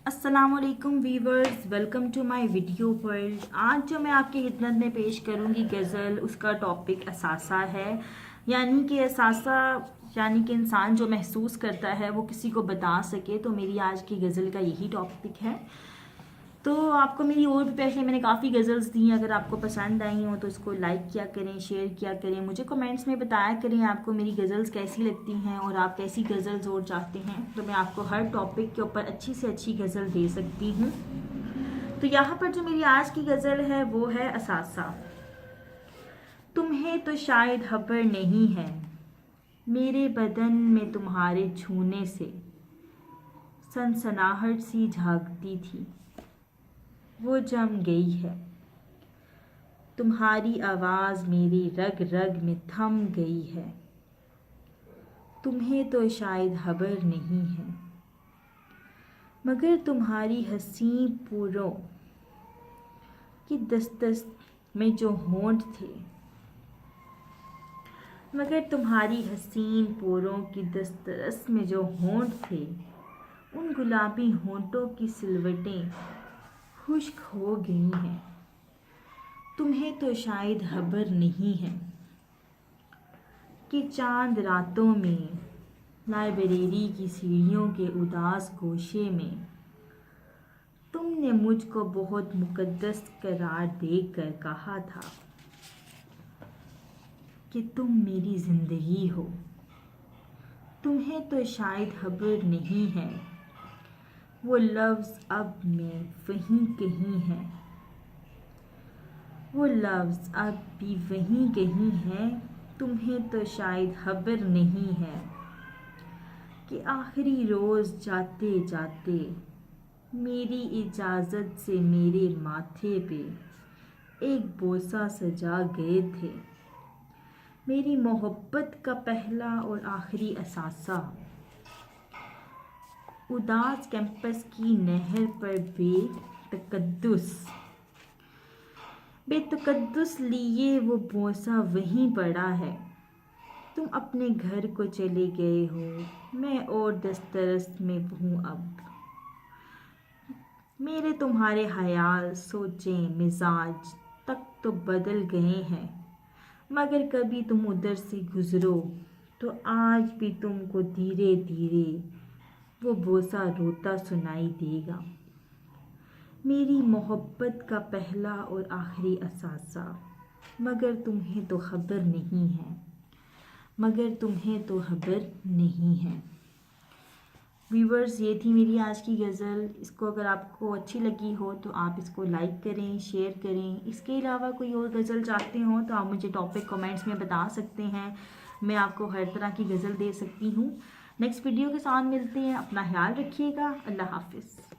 अस्सलाम वालेकुम viewers, welcome to my video world. आज जो मैं आपकी खिदमत में पेश करूंगी गज़ल, उसका टॉपिक असासा है। यानी कि असासा यानी कि इंसान जो महसूस करता है वो किसी को बता सके। तो मेरी आज की गज़ल का यही टॉपिक है। तो आपको मेरी और भी पहले मैंने काफ़ी गज़ल्स दी हैं, अगर आपको पसंद आई हो तो इसको लाइक किया करें, शेयर किया करें, मुझे कमेंट्स में बताया करें आपको मेरी गज़ल्स कैसी लगती हैं और आप कैसी गज़ल्स और चाहते हैं। तो मैं आपको हर टॉपिक के ऊपर अच्छी से अच्छी गज़ल दे सकती हूँ। तो यहाँ पर जो मेरी आज की गज़ल है वो है असासा। तुम्हें तो शायद खबर नहीं है, मेरे बदन में तुम्हारे छूने से सनसनाहट सी झांकती थी, वो जम गई है। तुम्हारी आवाज़ मेरी रग रग में थम गई है। तुम्हें तो शायद खबर नहीं है, मगर तुम्हारी हंसी पूरों की दस्तस में जो होंठ थे, मगर तुम्हारी हसीन पोरों की दस्तरस में जो होंठ थे, उन गुलाबी होंठों की सिलवटें खुश्क हो गई हैं। तुम्हें तो शायद खबर नहीं है कि चांद रातों में लाइब्रेरी की सीढ़ियों के उदास गोशे में तुमने मुझको बहुत मुकद्दस करार देकर कहा था कि तुम मेरी ज़िंदगी हो। तुम्हें तो शायद खबर नहीं है, वो लफ्ज़ अब में वहीं कहीं है, वो लफ्ज़ अब भी वहीं कहीं है। तुम्हें तो शायद खबर नहीं है कि आखिरी रोज़ जाते जाते मेरी इजाज़त से मेरे माथे पे एक बोसा सजा गए थे, मेरी मोहब्बत का पहला और आखिरी असासा। उदास कैंपस की नहर पर बेतकद्दुस लिए वो बोसा वहीं पड़ा है। तुम अपने घर को चले गए हो, मैं और दस्तरस में हूँ अब। मेरे तुम्हारे ख्याल, सोचें, मिजाज तक तो बदल गए हैं, मगर कभी तुम उधर से गुजरो तो आज भी तुमको धीरे धीरे वो बोसा रोता सुनाई देगा। मेरी मोहब्बत का पहला और आखिरी असासा, मगर तुम्हें तो खबर नहीं है, मगर तुम्हें तो खबर नहीं है। व्यूवर्स, ये थी मेरी आज की गज़ल। इसको अगर आपको अच्छी लगी हो तो आप इसको लाइक करें, शेयर करें। इसके अलावा कोई और गज़ल चाहते हो तो आप मुझे टॉपिक कमेंट्स में बता सकते हैं, मैं आपको हर तरह की गज़ल दे सकती हूँ। नेक्स्ट वीडियो के साथ मिलते हैं। अपना ख्याल रखिएगा। अल्लाह हाफिज़।